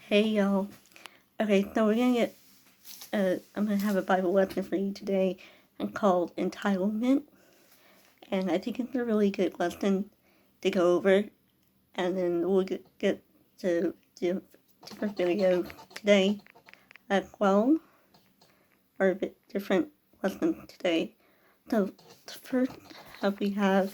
Hey y'all. Okay, so I'm gonna have a Bible lesson for you today called Entitlement. And I think it's a really good lesson to go over. And then we'll get to do a different video today as well, or a bit different lesson today. So first we have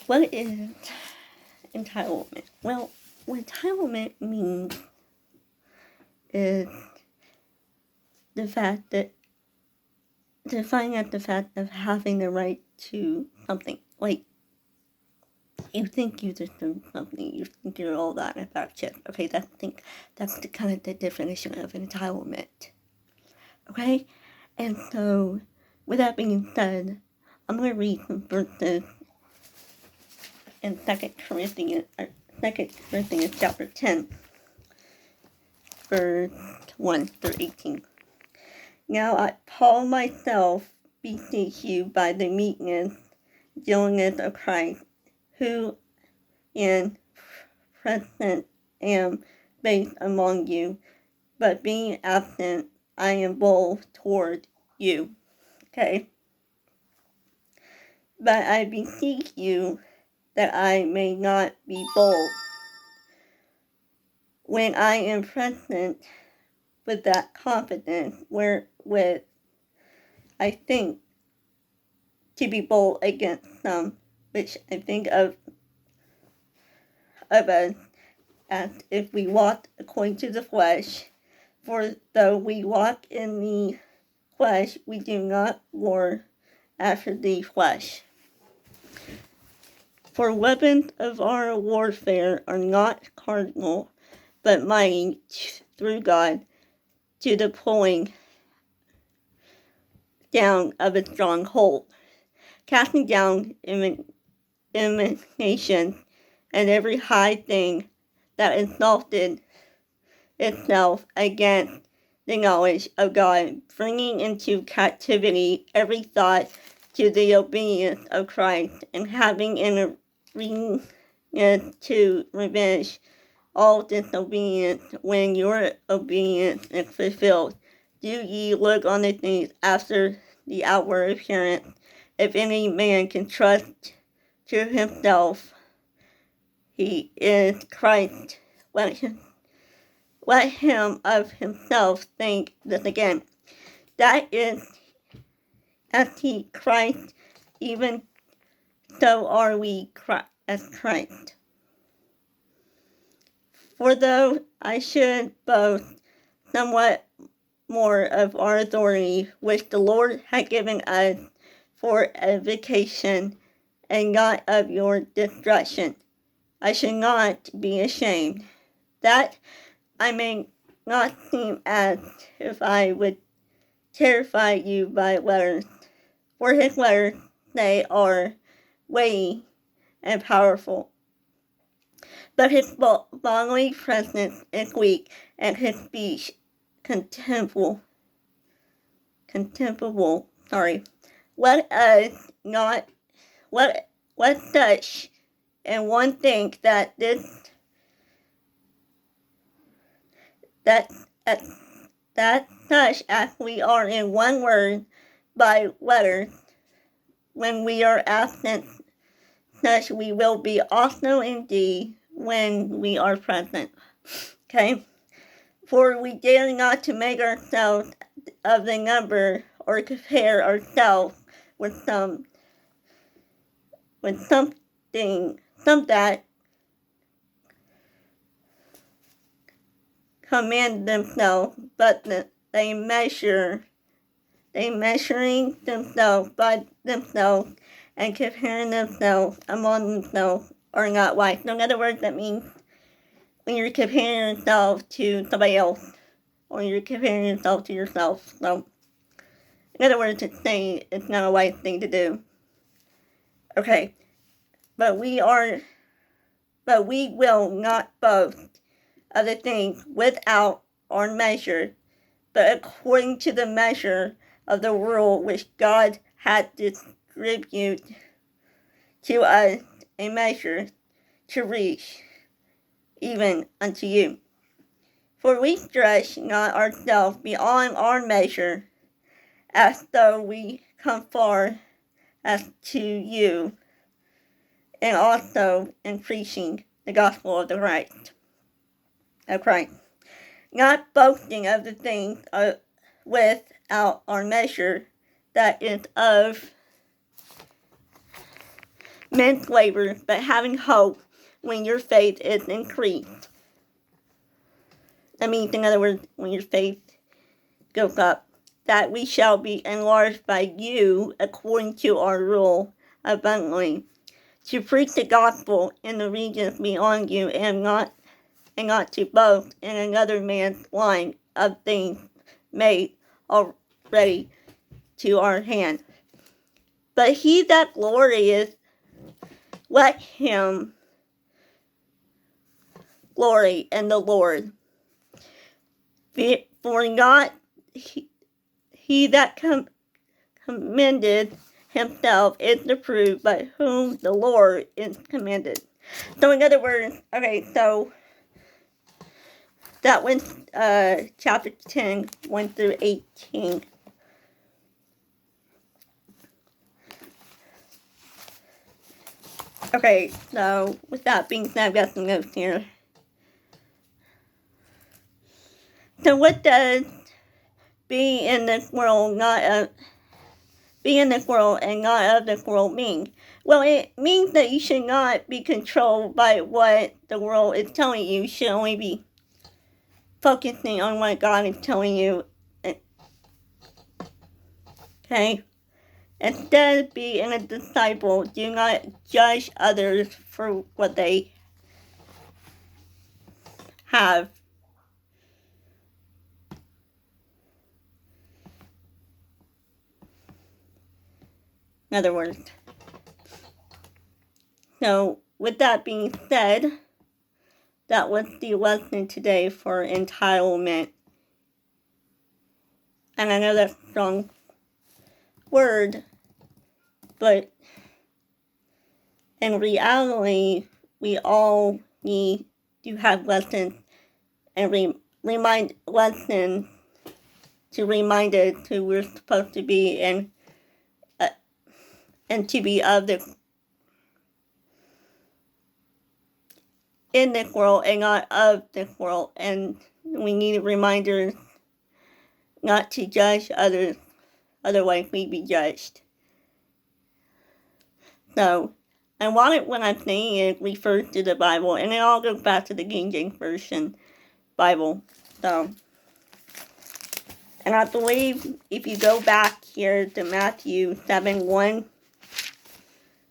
what is entitlement? Well, what entitlement means is the fact that defining as the fact of having the right to something. Like, you think you deserve something, you think you're all that in a fact check. Okay, that's the kind of the definition of entitlement. Okay? And so, with that being said, I'm going to read some verses in 2 Corinthians chapter 10, verse 1 through 18. Now I, Paul, myself, beseech you by the meekness, gentleness of Christ, who in present am based among you, but being absent, I am bold toward you. Okay? But I beseech you that I may not be bold when I am present with that confidence wherewith I think to be bold against some, which I think of us as if we walk according to the flesh. For though we walk in the flesh, we do not war after the flesh. For weapons of our warfare are not carnal, but mighty through God to the pulling down of a stronghold, casting down imagination and every high thing that exalted itself against the knowledge of God, bringing into captivity every thought to the obedience of Christ, and having in a readiness to revenge all disobedience when your obedience is fulfilled. Do ye look on the things after the outward appearance? If any man can trust to himself, he is Christ. Let him of himself think this again, that is, as he Christ, even so are we as Christ. For though I should boast somewhat more of our authority, which the Lord had given us for edification, and not of your destruction, I should not be ashamed, that I may not seem as if I would terrify you by letters. For his letters, they are weighty and powerful, but his bodily presence is weak, and his speech contemptible. Let us not let such and one think that such as we are in one word by letters, when we are absent, such we will be also indeed when we are present. Okay? For we dare not to make ourselves of the number, or compare ourselves with some that command themselves, but they measuring themselves by themselves and comparing themselves among themselves are not wise. So in other words, that means when you're comparing yourself to somebody else, or you're comparing yourself to yourself. So in other words, it's saying it's not a wise thing to do. Okay, but we will not boast of the things without our measure, but according to the measure of the rule which God had distributed to us a measure to reach, even unto you. For we stretch not ourselves beyond our measure, as though we come far as to you, and also in preaching the gospel of Christ, not boasting of the things without our measure, that is of men's labor, but having hope when your faith is increased. That means, in other words, when your faith goes up, that we shall be enlarged by you according to our rule abundantly, to preach the gospel in the regions beyond you, and not to boast in another man's line of things made already to our hand. But he that glorieth, let him glory in the Lord. For not he that commended himself is approved, but whom the Lord is commended. So in other words, okay, so that was chapter 10, 1 through 18. Okay, so with that being said, I've got some notes here. So what does be in this world and not of this world mean? Well, it means that you should not be controlled by what the world is telling you. You should only be focusing on what God is telling you. Okay? Instead of being a disciple, do not judge others for what they have. In other words. So, with that being said, that was the lesson today for entitlement. And I know that's a strong word, but in reality, we all need to have lessons and lessons to remind us who we're supposed to be and to be in this world and not of this world. And we need reminders not to judge others, otherwise we be judged. So, and when I'm saying it refers to the Bible, and it all goes back to the King James Version Bible. So, and I believe if you go back here to Matthew 7:1,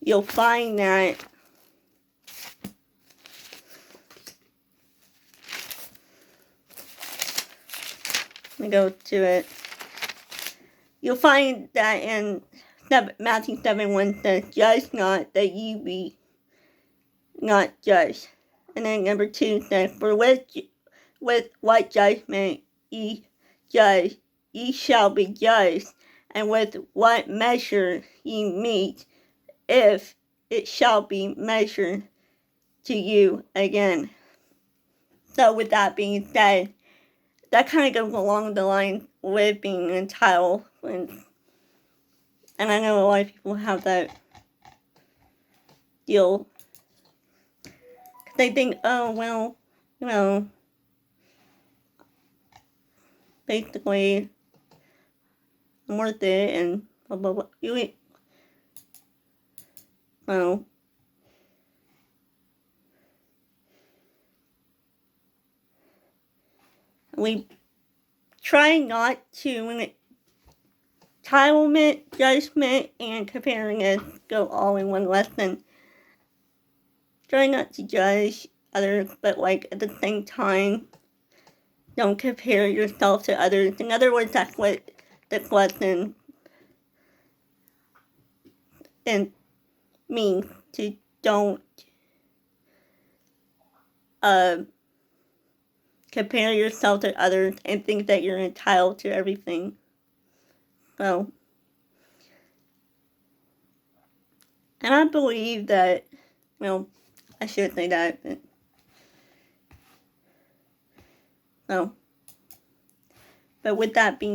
you'll find that let me go to it. You'll find that in Matthew 7:1 says, judge not that ye be not judged. And then number 2 says, for with what judgment ye judge, ye shall be judged, and with what measure ye meet, if it shall be measured to you again. So with that being said, that kind of goes along the line with being entitled. And I know a lot of people have that deal. They think, oh, well, you know, basically, I'm worth it, and blah, blah, blah. Well, we try not to, when entitlement, judgment, and comparing us go all in one lesson. Try not to judge others, but like at the same time, don't compare yourself to others. In other words, that's what this lesson means, to don't compare yourself to others and think that you're entitled to everything. So, And I believe that, well, I should say that, but no. But with that being